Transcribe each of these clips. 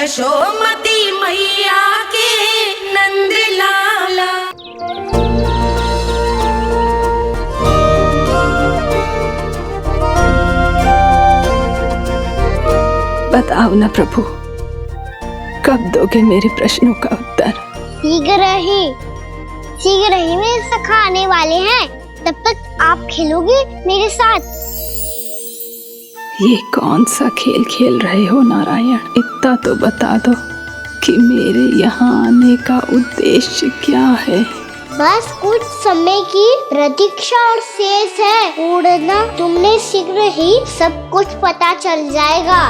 यशोमती मैया के नंद लाला। बताओ ना प्रभु, कब दोगे मेरे प्रश्नों का उत्तर? शीघ्र ही मेरे सखा आने वाले हैं, तब तक आप खेलोगे मेरे साथ। ये कौन सा खेल खेल रहे हो नारायण? इतना तो बता दो कि मेरे यहाँ आने का उद्देश्य क्या है? बस कुछ समय की प्रतीक्षा और शेष है। उड़ना तुमने शीघ्र ही सब कुछ पता चल जाएगा।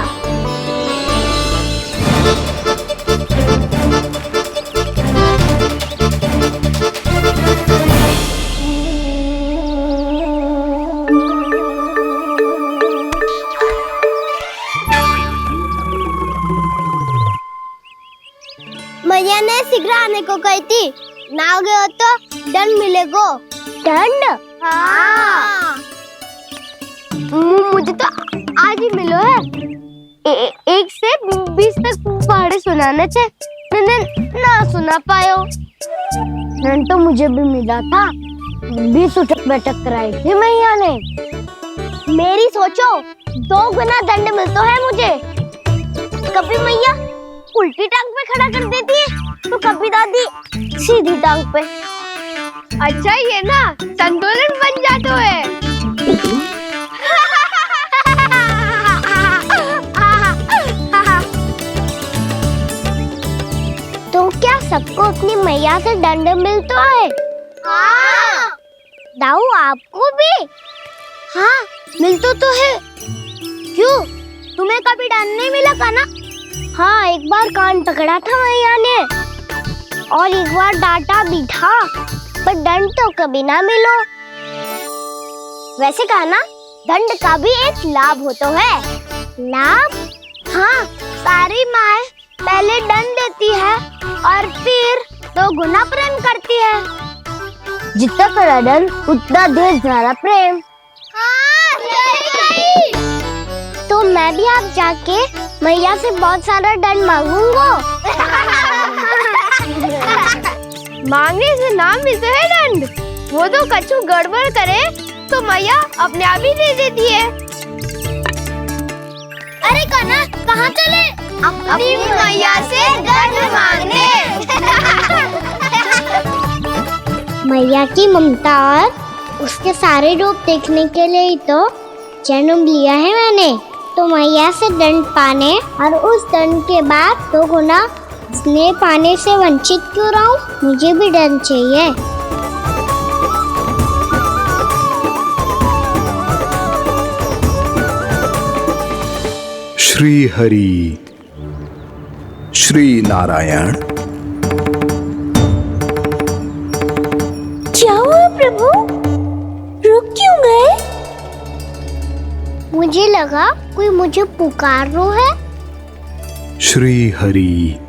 मैया ने शीघ्र आने को कही थी, ना हो गए हो तो दंड मिलेगो। दंड? हाँ। मुझे तो आज ही मिलो है। 1 से 20 तक पहाड़े सुनाने थे, ना सुना पायो। दंड तो मुझे भी मिला था, 20 उठक बैठक कराई थी मैया ने। मेरी सोचो 2 गुना दंड मिलता है मुझे। कभी मैया उल्टी टांग पे खड़ा कर देती है, तो कभी दादी सीधी टांग पे। अच्छा ये ना संतुलन बन जाता है। तो क्या सबको अपनी मैया से दंड मिलता है? हाँ। दाऊ आपको भी? हाँ मिलता तो है। क्यों, तुम्हें कभी दंड नहीं मिला का ना? हाँ, एक बार कान पकड़ा था मैया ने और एक बार डांटा भी था, पर दंड तो कभी ना मिलो। वैसे कहा ना, दंड का भी एक लाभ होता है। लाभ? हाँ, सारी माँ पहले दंड देती है और फिर 2 गुना प्रेम करती है। जितना बड़ा दंड उतना ढेर सारा प्रेम। हाँ, सही। तो मैं भी आप जाके मैया से बहुत सारा दंड मांगूंगा। मांगने से ना मिलता है दंड, वो तो कछु गड़बड़ करे तो मैया अपने आप ही दे देती है। अरे कान्हा, कहाँ चले? अपनी मैया से दंड मांगने। मैया की ममता और उसके सारे रूप देखने के लिए ही तो जन्म लिया है मैंने। तो मैया से दंड पाने और उस दंड के बाद 2 गुना स्नेह पाने से वंचित क्यों रहूं? मुझे भी दंड चाहिए। श्री हरि श्री नारायण। क्या हुआ प्रभु, रुक क्यों गए? मुझे लगा कोई मुझे पुकार रहा है। श्री हरि।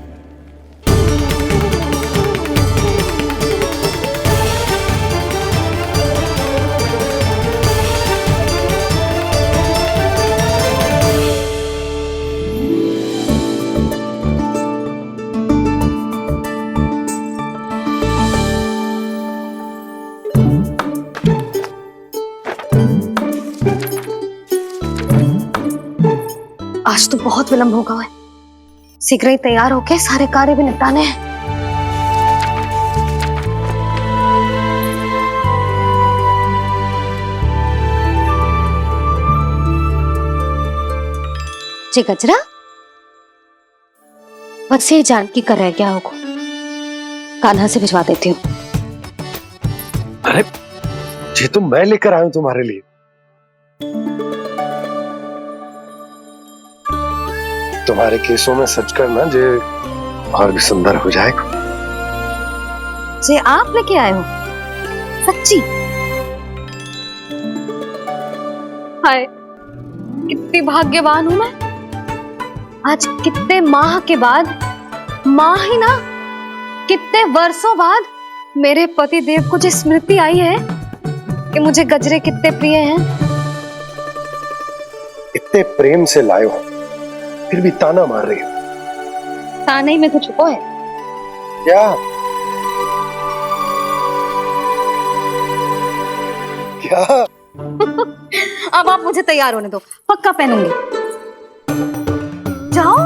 आज तो बहुत विलंब होगा है, शीघ्र ही तैयार होके सारे कार्य भी निपटाने हैं। जे गजरा, बस ये जानकी कर रहे क्या होगा, कान्हा से भिजवा देती हूँ। अरे ये तो मैं लेकर आया हूं तुम्हारे लिए। तुम्हारे केसों में सच करना जे और भी सुंदर हो जाएगा। जे आप लेके आए हो? सच्ची? हाय, कितनी भाग्यवान हूं मैं। आज कितने माह के बाद, माह ही ना, कितने वर्षों बाद मेरे पति देव को जो स्मृति आई है कि मुझे गजरे कितने प्रिय हैं। इतने प्रेम से लाए हो, फिर भी ताना मार रही हो। ताने में कुछ छुपो है। क्या क्या? अब आप मुझे तैयार होने दो, पक्का पहनूंगी। जाओ।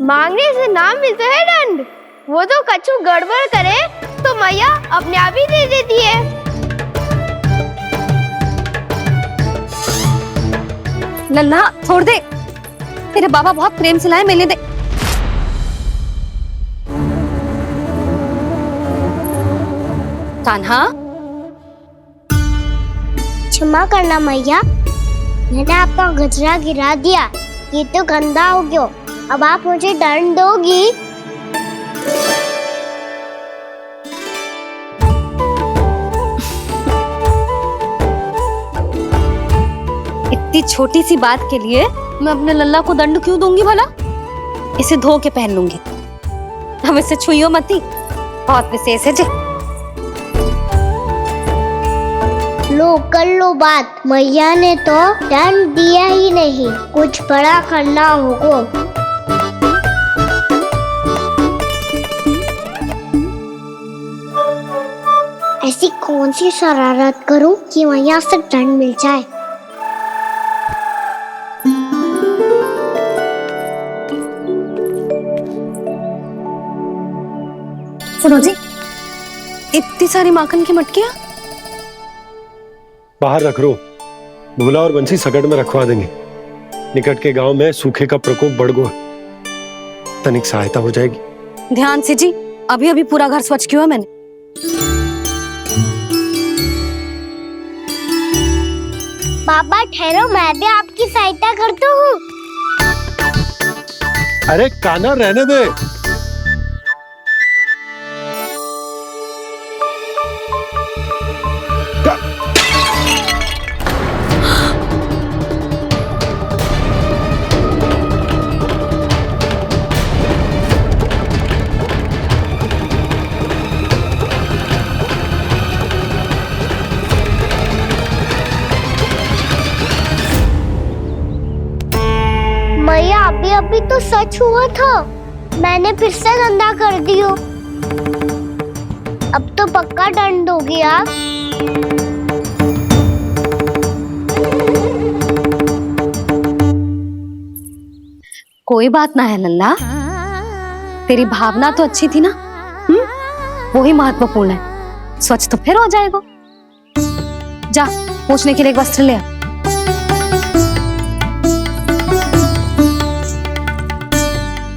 मांगने से ना मिलता है दंड। वो तो कछु गड़बड़ करे तो मैया अपने आप ही दे देती है। लल्ला छोड़ दे, तेरे बाबा बहुत प्रेम से लाए, मिलने दे। कान्हा, क्षमा करना मैया, मैंने आपका गजरा गिरा दिया, ये तो गंदा हो गया। अब आप मुझे दंड दोगी? इतनी छोटी सी बात के लिए मैं अपने लल्ला को दंड क्यों दूंगी भला? इसे धो के पहन लूंगी। हम इसे छुइयो मती, बहुत विशेष है जी। लो कर लो बात, मैया ने तो दंड दिया ही नहीं, कुछ बड़ा करना होगा। ऐसी कौन सी शरारत करूं कि मैया से दंड मिल जाए? सुनो जी, इतनी सारी माखन की मटकियां बाहर रख रो, भूला और बंसी सकट में रखवा देंगे। निकट के गांव में सूखे का प्रकोप बढ़ गया, तनिक सहायता हो जाएगी। ध्यान से जी, अभी अभी पूरा घर स्वच्छ किया मैंने। पापा ठहरो, मैं भी आपकी सहायता करता हूँ। अरे कान्हा रहने दे। मैया अभी अभी तो सच हुआ था, मैंने फिर से गंदा कर दियो। अब तो पक्का दंड दोगी आप। कोई बात ना है लल्ला, तेरी भावना तो अच्छी थी ना, वही महत्वपूर्ण है। स्वच्छ तो फिर हो जाएगा। जा, पोंछने के लिए एक वस्त्र ले आ।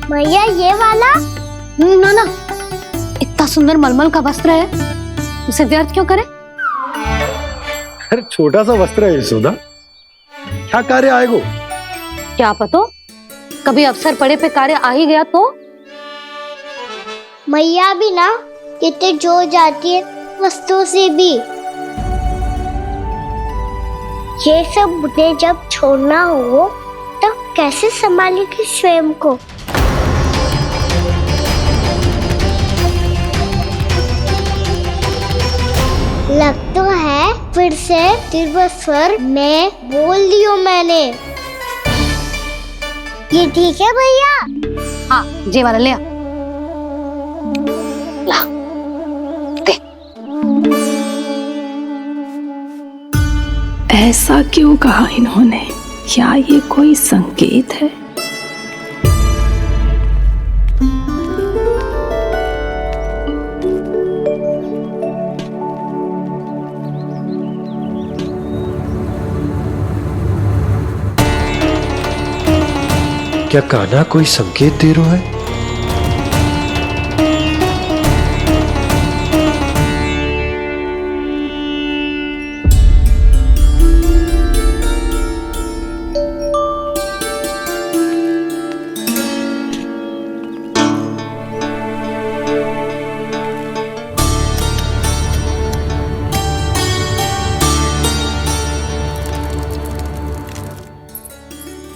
भैया ये वाला? ना ना, इतना सुंदर मलमल का वस्त्र है, उसे व्यर्थ क्यों करे? अरे छोटा सा वस्त्र है यशोदा, क्या कार्य आएगा? क्या पता, कभी अवसर पड़े पे कार्य आ ही गया तो। मैया भी ना कितने जो जाती है वस्तुओं से भी। ये सब मुझे जब छोड़ना हो तो कैसे संभालेगी स्वयं को? लग तो है फिर से तीव्र स्वर में बोल दियो मैंने। ये ठीक है भैया? हाँ, जे वाला ले आ। ला, दे। ऐसा क्यों कहा इन्होंने? क्या ये कोई संकेत है? क्या कान्हा कोई संकेत दे रहा है?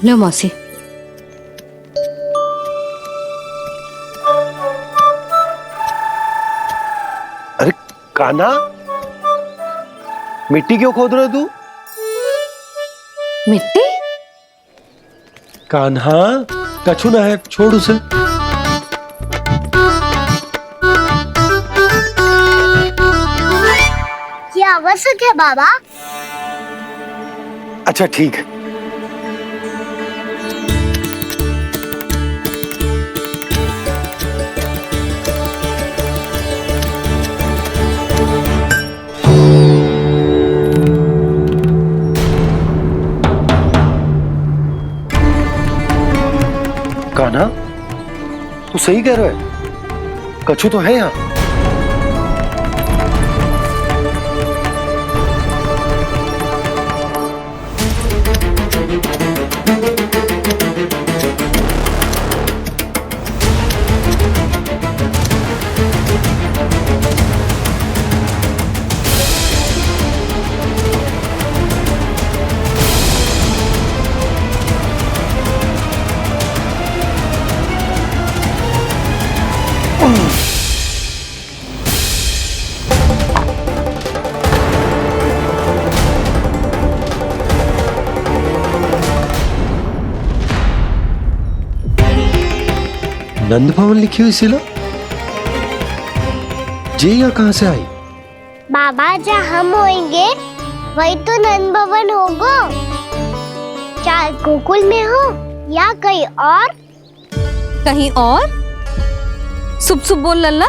लो मौसी। कान्हा, मिट्टी क्यों खोद रहे हो तू? मिट्टी? कान्हा, कछु ना है, छोड़ उसे। ये आवश्यक है बाबा। अच्छा ठीक है। कान्हा, तू सही कह रहा है, कछु तो है यहाँ। नंद भवन लिखी हुई सिला, जी यहाँ कहाँ से आई? बाबा जहाँ हम होंगे वही तो नंद भवन होगा। चाहे गोकुल में हो या कहीं और। कहीं और? सुब सुब बोल लल्ला,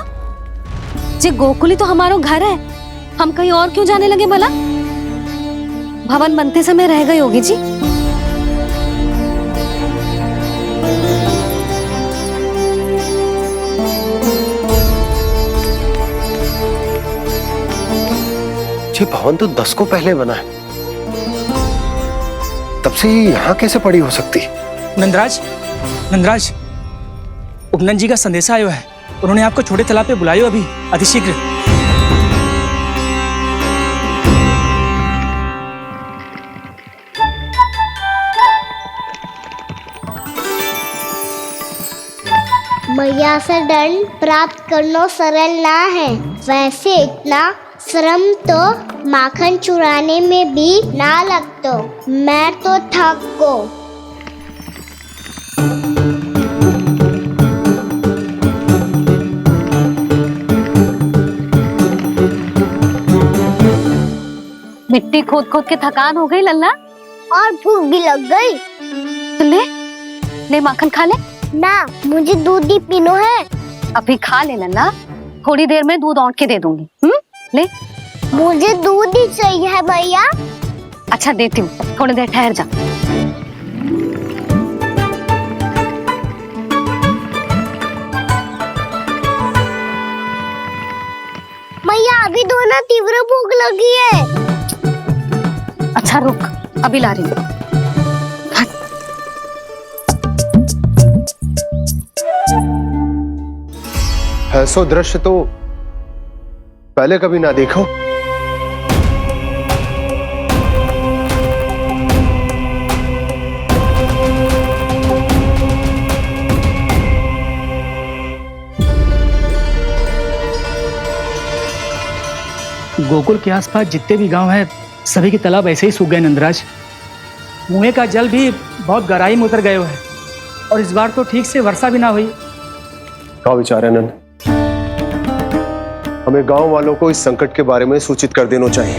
जे गोकुली तो हमारो घर है, हम कहीं और क्यों जाने लगे भला? भवन बनते समय रह गई होगी जी। ये भवन तो 10 को पहले बना है, तब से ये यहाँ कैसे पड़ी हो सकती? नंदराज, नंदराज, उपनंद जी का संदेशा आयो है। उन्होंने आपको छोटे तालाब पे बुलायो अभी, अतिशीघ्र। मैया से दंड प्राप्त करना सरल ना है। वैसे इतना श्रम तो माखन चुराने में भी ना लगतो। मैं तो थक गो। मिट्टी खोद खोद के थकान हो गई लल्ला, और भूख भी लग गई। तो ले माखन खा ले। ना, मुझे दूध ही पीनो है। अभी खा ले लल्ला, थोड़ी देर में दूध औंट के दे दूंगी। ले। मुझे दूध ही चाहिए है भैया। अच्छा देती हूँ, थोड़ी देर ठहर जा। मैया अभी दो ना, तीव्र भूख लगी है। अच्छा रुक, अभी ला रही हूँ। ऐसा दृश्य तो पहले कभी ना देखो। गोकुल के आसपास जितने भी गांव हैं, सभी के तालाब ऐसे ही सूख गए नंदराज। कुएं का जल भी बहुत गहराई में उतर गए है, और इस बार तो ठीक से वर्षा भी ना हुई। क्या विचार है नंद? हमें गांव वालों को इस संकट के बारे में सूचित कर देना चाहिए,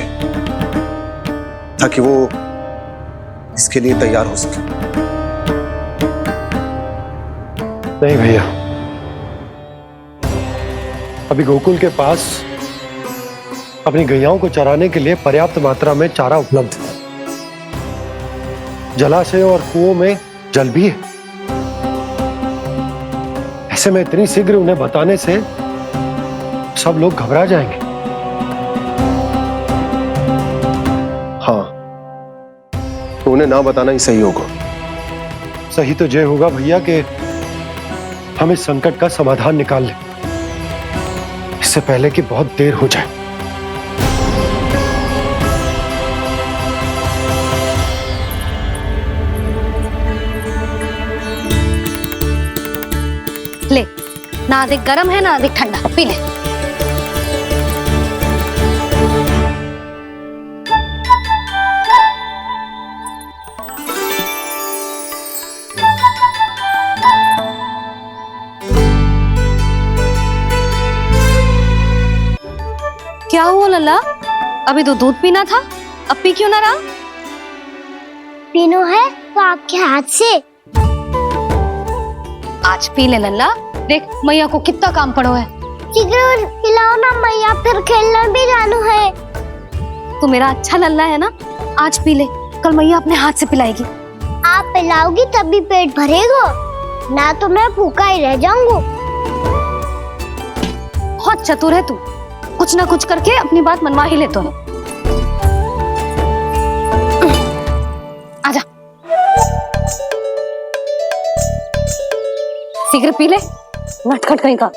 ताकि वो इसके लिए तैयार हो सके। नहीं भैया, अभी गोकुल के पास अपनी गैयाओं को चराने के लिए पर्याप्त मात्रा में चारा उपलब्ध है। जलाशय और कुओं में जल भी है। ऐसे में इतनी शीघ्र उन्हें बताने से सब लोग घबरा जाएंगे। हाँ, तो उन्हें ना बताना ही सही होगा। सही तो ये होगा भैया कि हम इस संकट का समाधान निकाल लें, इससे पहले कि बहुत देर हो जाए। ले, ना अधिक गर्म है ना अधिक ठंडा, पी ले। क्या हुआ लल्ला? अभी तो दूध पीना था, अब पी क्यों ना रहा? पीनो है तो आपके हाथ से। आज पी ले लल्ला, देख मैया को कितना काम पड़ो है। शीघ्र पिलाओ ना मैया, फिर खेलने भी जाना है। तू मेरा अच्छा लल्ला है ना, आज पी ले, कल मैया अपने हाथ से पिलाएगी। आप पिलाओगी तभी पेट भरेगा, ना तो मैं भूखा ही रह जाऊंगा। बहुत चतुर है तू, कुछ ना कुछ करके अपनी बात मनवा ही लेता है। आजा, शीघ्र पी ले, नटखट कहीं का।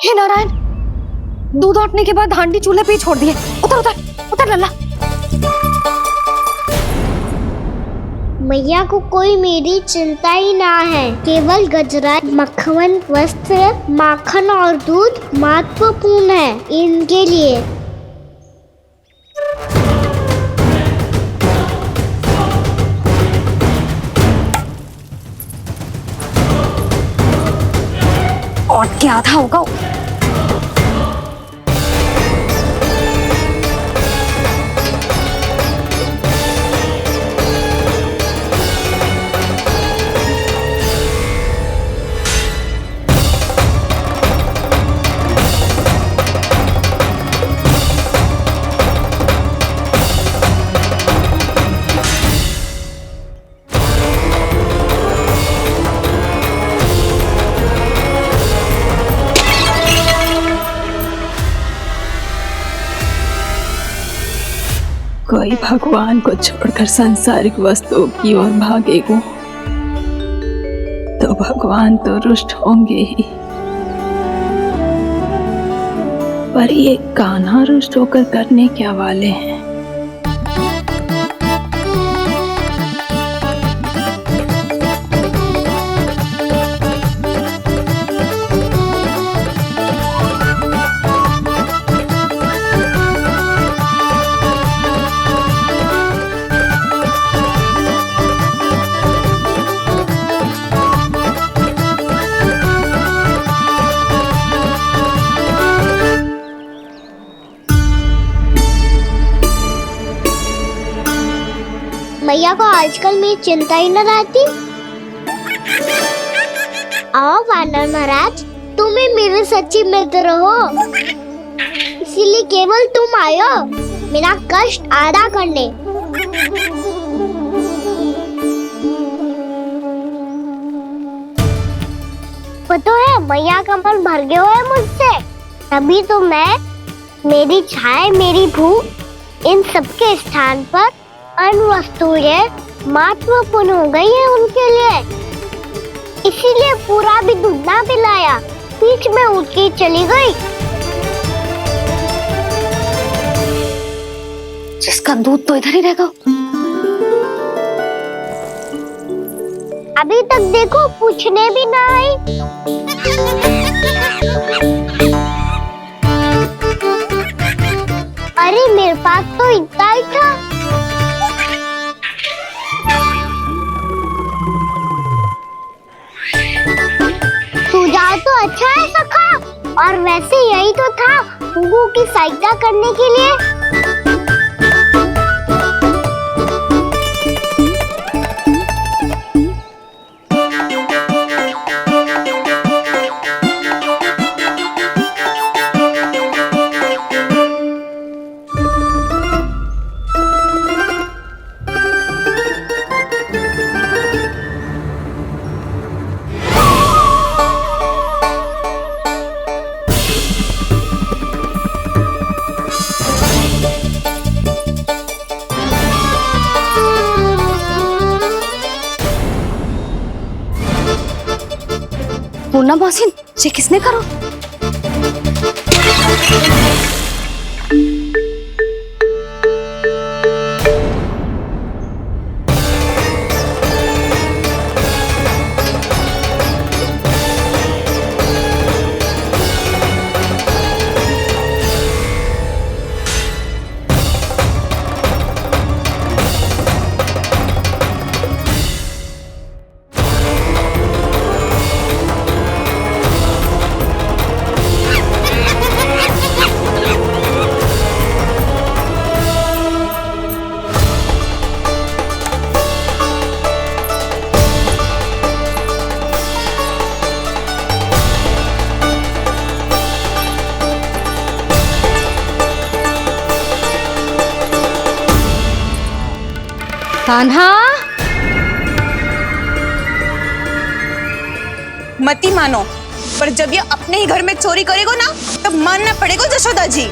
हे नारायण, दूध औटने के बाद हांडी चूल्हे पे ही छोड़ दिए। उतर उतर उतर लल्ला। मैया को कोई मेरी चिंता ही ना है, केवल गजरा, मक्खन, वस्त्र, माखन और दूध महत्वपूर्ण है इनके लिए। औट के आधा होगा। कोई भगवान को छोड़कर सांसारिक वस्तुओं की ओर भागेगा तो भगवान तो रुष्ट होंगे ही, पर ये कान्हा रुष्ट होकर करने क्या वाले हैं? मैया को आजकल मेरी चिंता ही न रहती। आओ वानर महाराज, तुम ही मेरे सच्ची मित्र हो, इसीलिए केवल तुम आयो मेरा कष्ट आधा करने। पता है मैया का मन भर गया है मुझसे, तभी तो मैं, मेरी छाया, मेरी भूख, इन सबके स्थान पर अन्य वस्तुएं महत्वपूर्ण हो गई है उनके लिए। इसीलिए पूरा भी दूध ना पिलाया, बीच में उठ के चली गई। जिसका दूध तो इधर ही रहेगा। अभी तक देखो पूछने भी ना आई। अरे मेरे पास तो इतना ही था। सुझाव तो अच्छा है सखा, और वैसे यही तो था गुगू की सहायता करने के लिए। पूर्णा मौसी, ये किसने करो? कान्हा, मती मानो, पर जब ये अपने ही घर में चोरी करेगो ना, तब मानना पड़ेगा जशोदा जी।